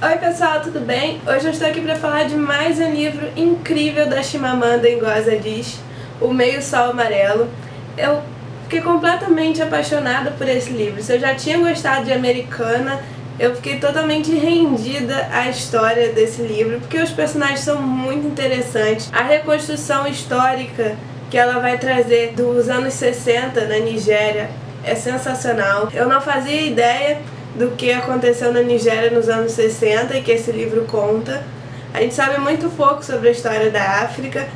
Oi pessoal, tudo bem? Hoje eu estou aqui para falar de mais um livro incrível da Chimamanda Ngozi Adichie, O Meio Sol Amarelo. Eu fiquei completamente apaixonada por esse livro. Se eu já tinha gostado de Americana, eu fiquei totalmente rendida à história desse livro, porque os personagens são muito interessantes. A reconstrução histórica que ela vai trazer dos anos 60 na Nigéria é sensacional. Eu não fazia ideia do que aconteceu na Nigéria nos anos 60 e que esse livro conta. A gente sabe muito pouco sobre a história da África,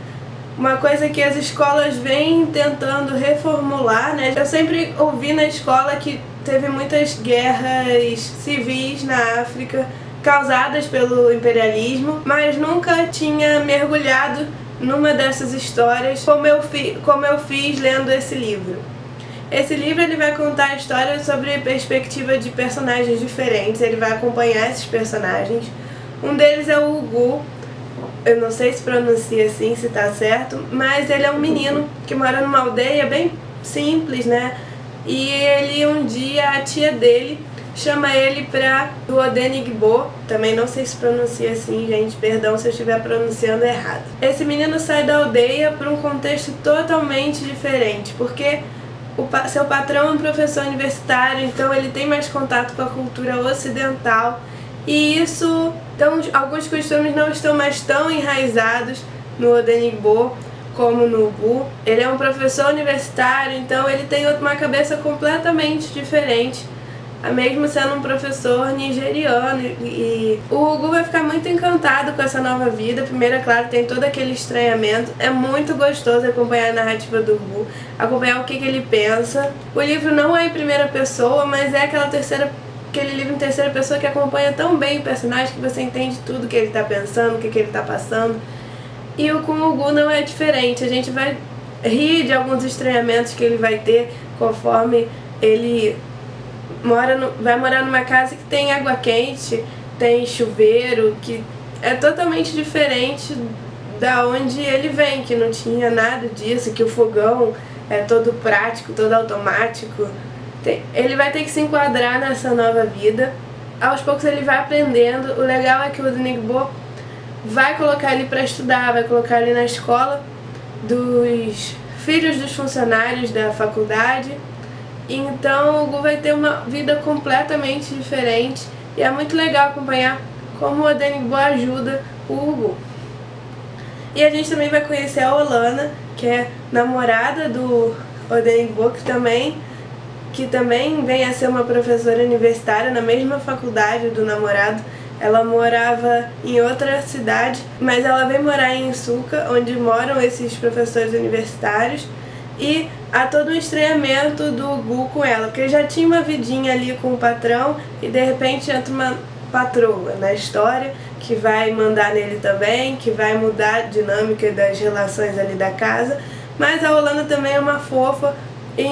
uma coisa que as escolas vêm tentando reformular, né? Eu sempre ouvi na escola que teve muitas guerras civis na África causadas pelo imperialismo, mas nunca tinha mergulhado numa dessas histórias como eu fiz lendo esse livro. Esse livro ele vai contar a história sobre a perspectiva de personagens diferentes, ele vai acompanhar esses personagens. Um deles é o Ugu, eu não sei se pronuncia assim, se tá certo, mas ele é um menino que mora numa aldeia bem simples, né? E ele um dia, a tia dele chama ele pra Duodenigbo, também não sei se pronuncia assim, gente, perdão se eu estiver pronunciando errado. Esse menino sai da aldeia para um contexto totalmente diferente, porque seu patrão é um professor universitário, então ele tem mais contato com a cultura ocidental e isso, então alguns costumes não estão mais tão enraizados no Odenigbo como no Ugu. Ele é um professor universitário, então ele tem uma cabeça completamente diferente, mesmo sendo um professor nigeriano, e o Ugu vai ficar muito encantado com essa nova vida. Primeiro, é claro, tem todo aquele estranhamento, é muito gostoso acompanhar a narrativa do Ugu, acompanhar o que ele pensa. O livro não é em primeira pessoa, mas é aquele livro em terceira pessoa que acompanha tão bem o personagem que você entende tudo que ele está pensando, o que ele está passando. E com o Ugu não é diferente, a gente vai rir de alguns estranhamentos que ele vai ter conforme ele vai morar numa casa que tem água quente, tem chuveiro, que é totalmente diferente da onde ele vem, que não tinha nada disso, que o fogão é todo prático, todo automático. Ele vai ter que se enquadrar nessa nova vida. Aos poucos ele vai aprendendo. O legal é que o Odenigbo vai colocar ele para estudar, vai colocar ele na escola dos filhos dos funcionários da faculdade. Então o Ugu vai ter uma vida completamente diferente e é muito legal acompanhar como o Odenigbo ajuda o Ugu. E a gente também vai conhecer a Olana, que é namorada do Odenigbo, que também vem a ser uma professora universitária na mesma faculdade do namorado. Ela morava em outra cidade, mas ela vem morar em Nsukka, onde moram esses professores universitários. E há todo um estranhamento do Ugu com ela, porque ele já tinha uma vidinha ali com o patrão e de repente entra uma patroa na história que vai mandar nele também, que vai mudar a dinâmica das relações ali da casa. Mas a Olana também é uma fofa e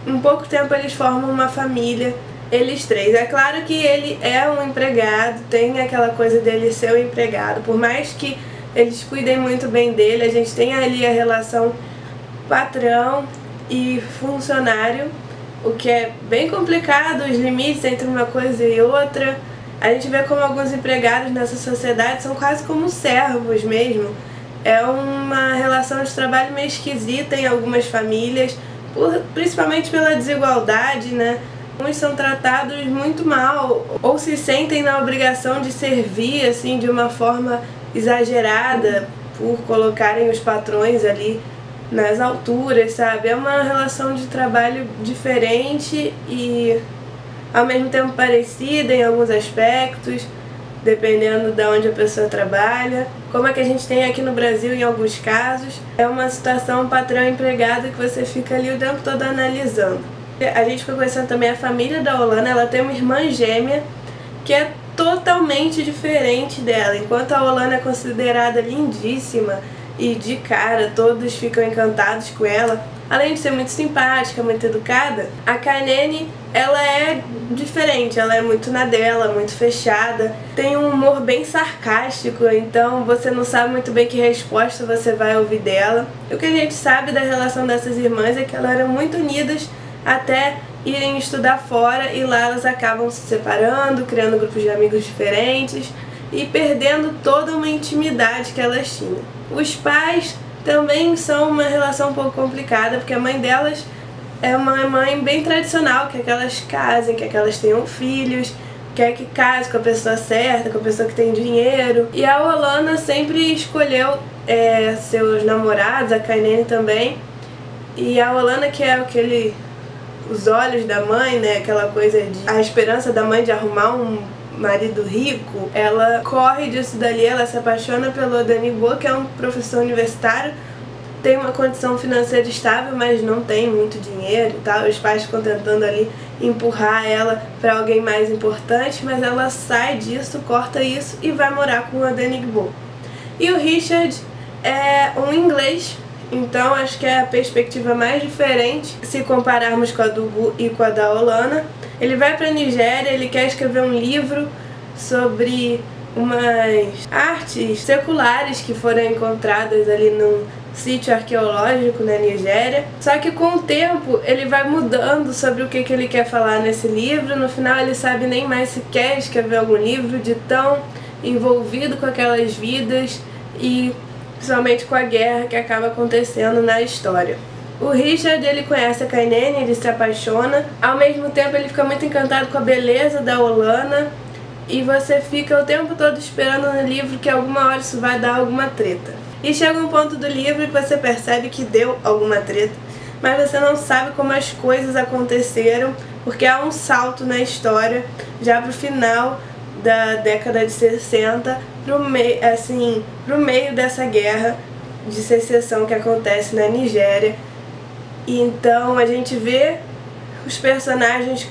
em pouco tempo eles formam uma família, eles três. É claro que ele é um empregado, tem aquela coisa dele ser um empregado, por mais que eles cuidem muito bem dele, a gente tem ali a relação patrão e funcionário, o que é bem complicado, os limites entre uma coisa e outra. A gente vê como alguns empregados nessa sociedade são quase como servos mesmo. É uma relação de trabalho meio esquisita em algumas famílias, principalmente pela desigualdade, né? Uns são tratados muito mal ou se sentem na obrigação de servir assim de uma forma exagerada por colocarem os patrões ali nas alturas, sabe? É uma relação de trabalho diferente e ao mesmo tempo parecida em alguns aspectos, dependendo de onde a pessoa trabalha. Como é que a gente tem aqui no Brasil em alguns casos. É uma situação patrão-empregado que você fica ali o tempo todo analisando. A gente ficou conhecendo também a família da Olana. Ela tem uma irmã gêmea que é totalmente diferente dela. Enquanto a Olana é considerada lindíssima e de cara todos ficam encantados com ela, além de ser muito simpática, muito educada, a Kainene, ela é diferente, ela é muito na dela, muito fechada, tem um humor bem sarcástico, então você não sabe muito bem que resposta você vai ouvir dela. E o que a gente sabe da relação dessas irmãs é que elas eram muito unidas até irem estudar fora, e lá elas acabam se separando, criando grupos de amigos diferentes e perdendo toda uma intimidade que elas tinham. Os pais também são uma relação um pouco complicada, porque a mãe delas é uma mãe bem tradicional, quer que elas casem, quer que elas tenham filhos, quer que case com a pessoa certa, com a pessoa que tem dinheiro. E a Olana sempre escolheu seus namorados, a Kainene também. E a Olana, que é os olhos da mãe, né, aquela coisa de a esperança da mãe de arrumar um marido rico, ela corre disso dali, ela se apaixona pelo Odenigbo, que é um professor universitário, tem uma condição financeira estável, mas não tem muito dinheiro e tal. Os pais ficam tentando ali empurrar ela para alguém mais importante, mas ela sai disso, corta isso e vai morar com o Odenigbo. E o Richard é um inglês, então acho que é a perspectiva mais diferente se compararmos com a do Gu e com a da Olana. Ele vai para a Nigéria, ele quer escrever um livro sobre umas artes seculares que foram encontradas ali num sítio arqueológico na Nigéria. Só que com o tempo ele vai mudando sobre o que ele quer falar nesse livro. No final ele sabe nem mais se quer escrever algum livro, de tão envolvido com aquelas vidas e principalmente com a guerra que acaba acontecendo na história. O Richard, ele conhece a Kainene, ele se apaixona, ao mesmo tempo ele fica muito encantado com a beleza da Olana, e você fica o tempo todo esperando no livro que alguma hora isso vai dar alguma treta. E chega um ponto do livro que você percebe que deu alguma treta, mas você não sabe como as coisas aconteceram, porque há um salto na história, já pro final da década de 60, pro meio dessa guerra de secessão que acontece na Nigéria. E então a gente vê os personagens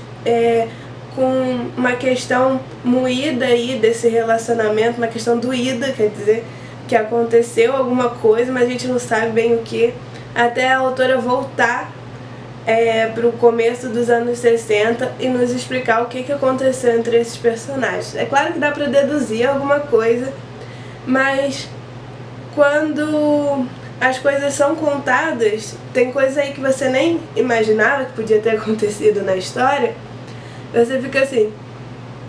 com uma questão moída aí desse relacionamento, uma questão doída, quer dizer, que aconteceu alguma coisa, mas a gente não sabe bem o que, até a autora voltar para o começo dos anos 60 e nos explicar o que aconteceu entre esses personagens. É claro que dá para deduzir alguma coisa, mas quando as coisas são contadas, tem coisa aí que você nem imaginava que podia ter acontecido na história, você fica assim,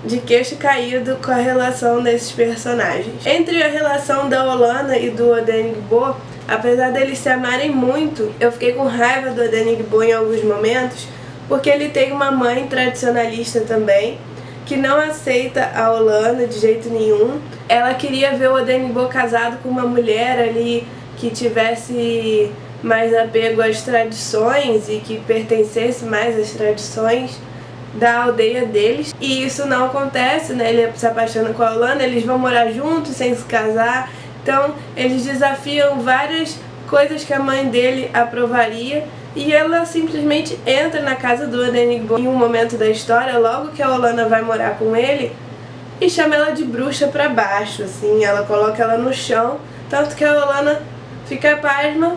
de queixo caído com a relação desses personagens. Entre a relação da Olana e do Odenigbo, apesar deles se amarem muito, eu fiquei com raiva do Odenigbo em alguns momentos, porque ele tem uma mãe tradicionalista também, que não aceita a Olana de jeito nenhum. Ela queria ver o Odenigbo casado com uma mulher ali que tivesse mais apego às tradições e que pertencesse mais às tradições da aldeia deles, e isso não acontece, né? Ele se apaixona com a Olana, eles vão morar juntos sem se casar, então eles desafiam várias coisas que a mãe dele aprovaria, e ela simplesmente entra na casa do Odenigbo em um momento da história, logo que a Olana vai morar com ele, e chama ela de bruxa pra baixo, assim, ela coloca ela no chão, tanto que a Olana fica pasma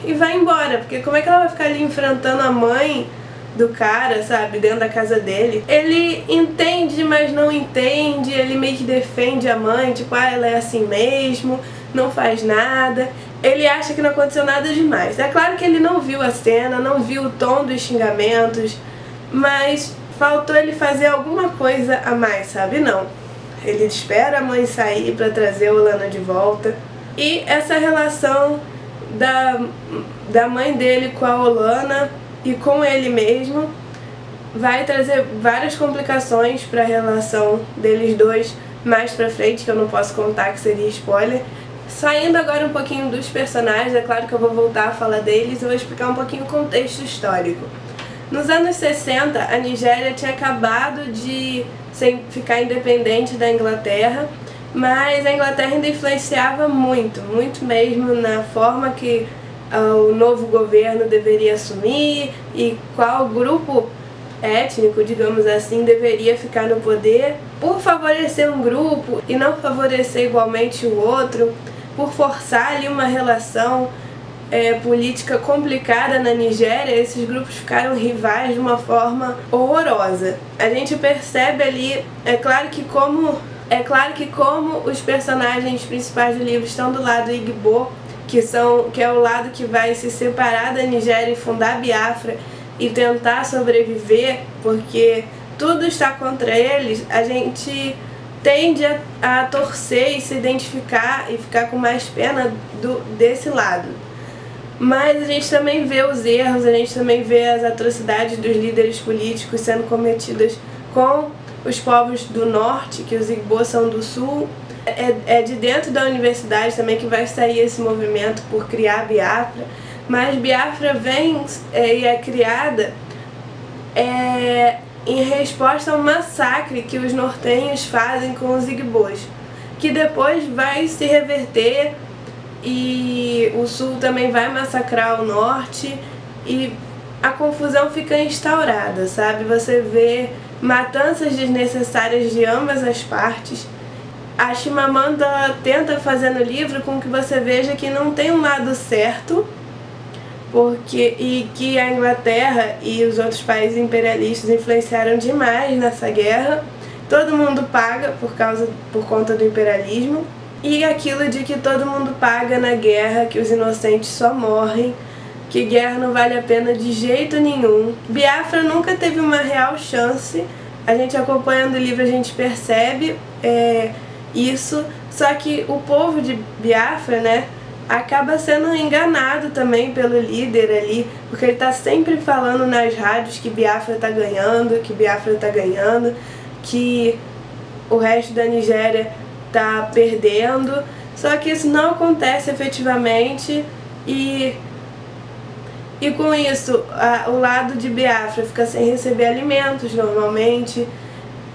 e vai embora, porque como é que ela vai ficar ali enfrentando a mãe do cara, sabe, dentro da casa dele? Ele entende, mas não entende, ele meio que defende a mãe, tipo, ela é assim mesmo, não faz nada. Ele acha que não aconteceu nada demais. É claro que ele não viu a cena, não viu o tom dos xingamentos, mas faltou ele fazer alguma coisa a mais, sabe? Não. Ele espera a mãe sair pra trazer a Olana de volta. E essa relação da mãe dele com a Olana e com ele mesmo vai trazer várias complicações para a relação deles dois mais pra frente, que eu não posso contar, que seria spoiler. Saindo agora um pouquinho dos personagens, é claro que eu vou voltar a falar deles, eu vou explicar um pouquinho o contexto histórico. Nos anos 60, a Nigéria tinha acabado de ficar independente da Inglaterra, mas a Inglaterra ainda influenciava muito, muito mesmo na forma que o novo governo deveria assumir e qual grupo étnico, digamos assim, deveria ficar no poder, por favorecer um grupo e não favorecer igualmente o outro, por forçar ali uma relação política complicada na Nigéria. Esses grupos ficaram rivais de uma forma horrorosa. A gente percebe ali, é claro que como os personagens principais do livro estão do lado Igbo, que é o lado que vai se separar da Nigéria e fundar Biafra, e tentar sobreviver, porque tudo está contra eles, a gente tende a torcer e se identificar e ficar com mais pena desse lado. Mas a gente também vê os erros, a gente também vê as atrocidades dos líderes políticos sendo cometidas com os povos do norte, que os Igbo são do sul. É de dentro da universidade também que vai sair esse movimento por criar Biafra, mas Biafra vem e é criada em resposta a um massacre que os nortenhos fazem com os Igbos, que depois vai se reverter e o sul também vai massacrar o norte e a confusão fica instaurada, sabe? Você vê matanças desnecessárias de ambas as partes. A Chimamanda tenta fazer no livro com que você veja que não tem um lado certo, e que a Inglaterra e os outros países imperialistas influenciaram demais nessa guerra. Todo mundo paga por conta do imperialismo, e aquilo de que todo mundo paga na guerra, que os inocentes só morrem, que guerra não vale a pena de jeito nenhum. Biafra nunca teve uma real chance. A gente acompanhando o livro a gente percebe isso, só que o povo de Biafra, né, acaba sendo enganado também pelo líder ali, porque ele tá sempre falando nas rádios que Biafra tá ganhando, que o resto da Nigéria tá perdendo, só que isso não acontece efetivamente e com isso o lado de Biafra fica sem receber alimentos normalmente.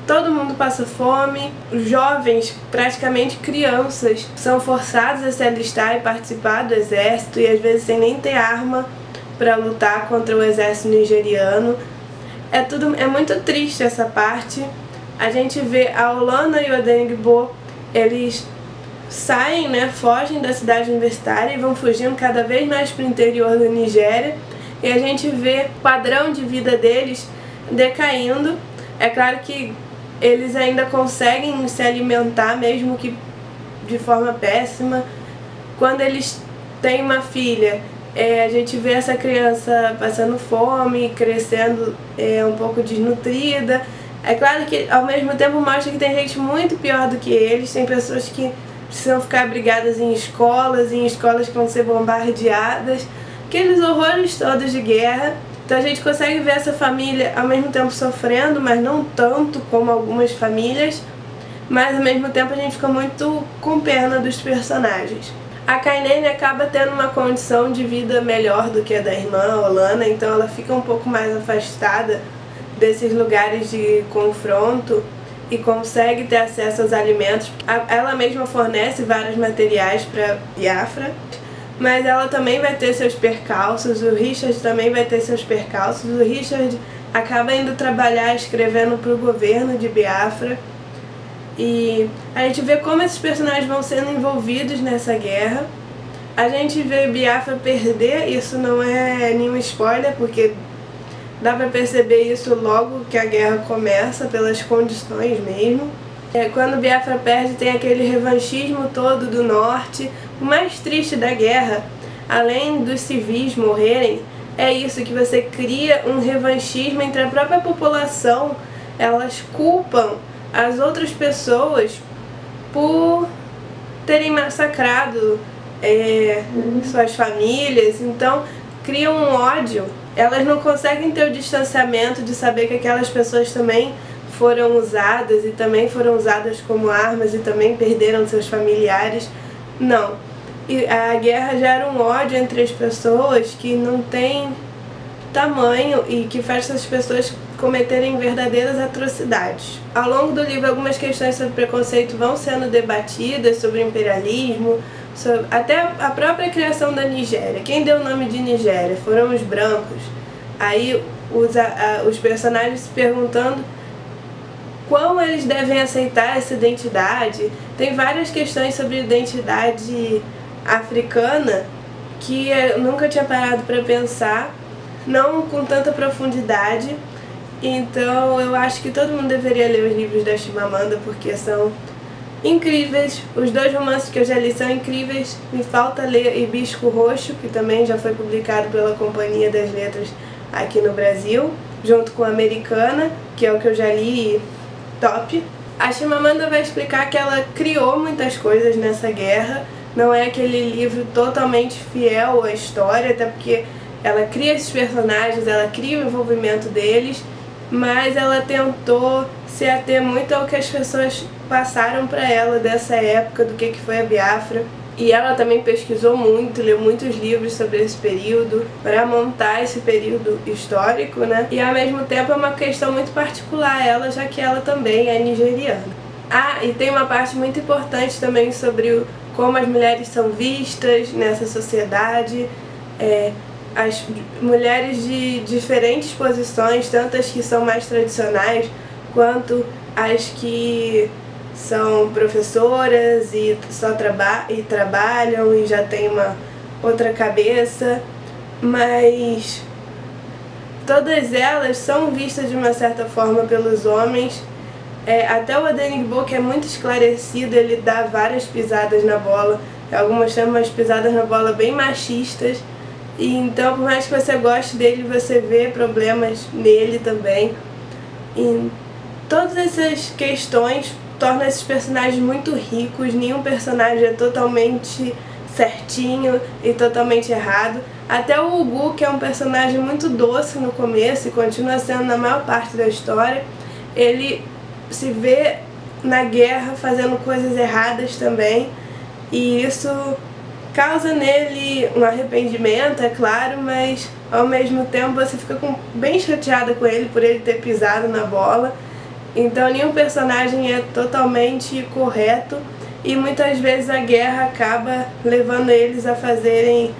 Todo mundo passa fome, os jovens, praticamente crianças, são forçados a se alistar e participar do exército e às vezes sem nem ter arma para lutar contra o exército nigeriano. É muito triste essa parte. A gente vê a Olana e o Odenigbo, eles saem, né, fogem da cidade universitária e vão fugindo cada vez mais para o interior da Nigéria, e a gente vê o padrão de vida deles decaindo. É claro que eles ainda conseguem se alimentar, mesmo que de forma péssima. Quando eles têm uma filha, a gente vê essa criança passando fome, crescendo um pouco desnutrida. É claro que ao mesmo tempo mostra que tem gente muito pior do que eles, tem pessoas que precisam ficar abrigadas em escolas que vão ser bombardeadas, aqueles horrores todos de guerra. Então a gente consegue ver essa família ao mesmo tempo sofrendo, mas não tanto como algumas famílias, mas ao mesmo tempo a gente fica muito com pena dos personagens. A Kainene acaba tendo uma condição de vida melhor do que a da irmã Olana, então ela fica um pouco mais afastada desses lugares de confronto e consegue ter acesso aos alimentos. Ela mesma fornece vários materiais para Biafra, mas ela também vai ter seus percalços, o Richard também vai ter seus percalços. O Richard acaba indo trabalhar escrevendo para o governo de Biafra, e a gente vê como esses personagens vão sendo envolvidos nessa guerra. A gente vê Biafra perder, isso não é nenhum spoiler, porque dá pra perceber isso logo que a guerra começa, pelas condições mesmo. Quando Biafra perde, tem aquele revanchismo todo do norte. O mais triste da guerra, além dos civis morrerem, é isso, que você cria um revanchismo entre a própria população. Elas culpam as outras pessoas por terem massacrado suas famílias, então criam um ódio. Elas não conseguem ter o distanciamento de saber que aquelas pessoas também foram usadas e também foram usadas como armas e também perderam seus familiares. Não. E a guerra gera um ódio entre as pessoas que não tem tamanho e que faz essas pessoas cometerem verdadeiras atrocidades. Ao longo do livro, algumas questões sobre preconceito vão sendo debatidas, sobre imperialismo, sobre até a própria criação da Nigéria. Quem deu o nome de Nigéria foram os brancos. Aí os personagens se perguntando como eles devem aceitar essa identidade. Tem várias questões sobre identidade africana que eu nunca tinha parado para pensar, não com tanta profundidade. Então eu acho que todo mundo deveria ler os livros da Chimamanda, porque são incríveis. Os dois romances que eu já li são incríveis. Me falta ler Hibisco Roxo, que também já foi publicado pela Companhia das Letras aqui no Brasil, junto com a Americana, que é o que eu já li, top. A Chimamanda vai explicar que ela criou muitas coisas nessa guerra, não é aquele livro totalmente fiel à história, até porque ela cria esses personagens, ela cria o envolvimento deles, mas ela tentou se ater muito ao que as pessoas passaram para ela dessa época, do que foi a Biafra. E ela também pesquisou muito, leu muitos livros sobre esse período, para montar esse período histórico, né? E ao mesmo tempo é uma questão muito particular a ela, já que ela também é nigeriana. Ah, e tem uma parte muito importante também sobre como as mulheres são vistas nessa sociedade, as mulheres de diferentes posições, tanto as que são mais tradicionais, quanto as que são professoras e só trabalham e já tem uma outra cabeça, mas todas elas são vistas de uma certa forma pelos homens. Até o Adenigbo, que é muito esclarecido, ele dá várias pisadas na bola, algumas chamam as pisadas na bola bem machistas, e então por mais que você goste dele, você vê problemas nele também. E todas essas questões tornam esses personagens muito ricos, nenhum personagem é totalmente certinho e totalmente errado. Até o Ugu, que é um personagem muito doce no começo e continua sendo na maior parte da história, ele se vê na guerra fazendo coisas erradas também, e isso causa nele um arrependimento, é claro, mas ao mesmo tempo você fica bem chateada com ele por ele ter pisado na bola. Então nenhum personagem é totalmente correto e muitas vezes a guerra acaba levando eles a fazerem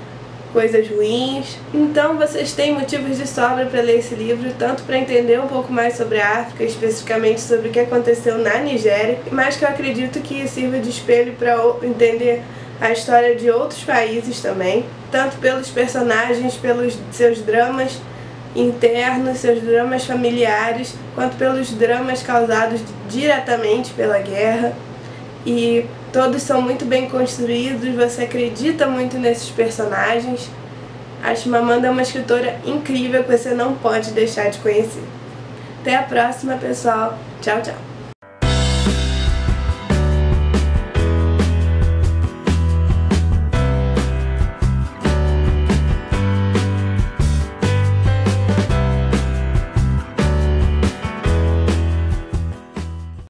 coisas ruins. Então vocês têm motivos de sobra para ler esse livro, tanto para entender um pouco mais sobre a África, especificamente sobre o que aconteceu na Nigéria, mas que eu acredito que sirva de espelho para entender a história de outros países também, tanto pelos personagens, pelos seus dramas internos, seus dramas familiares, quanto pelos dramas causados diretamente pela guerra. E todos são muito bem construídos, você acredita muito nesses personagens. A Chimamanda é uma escritora incrível que você não pode deixar de conhecer. Até a próxima, pessoal. Tchau, tchau.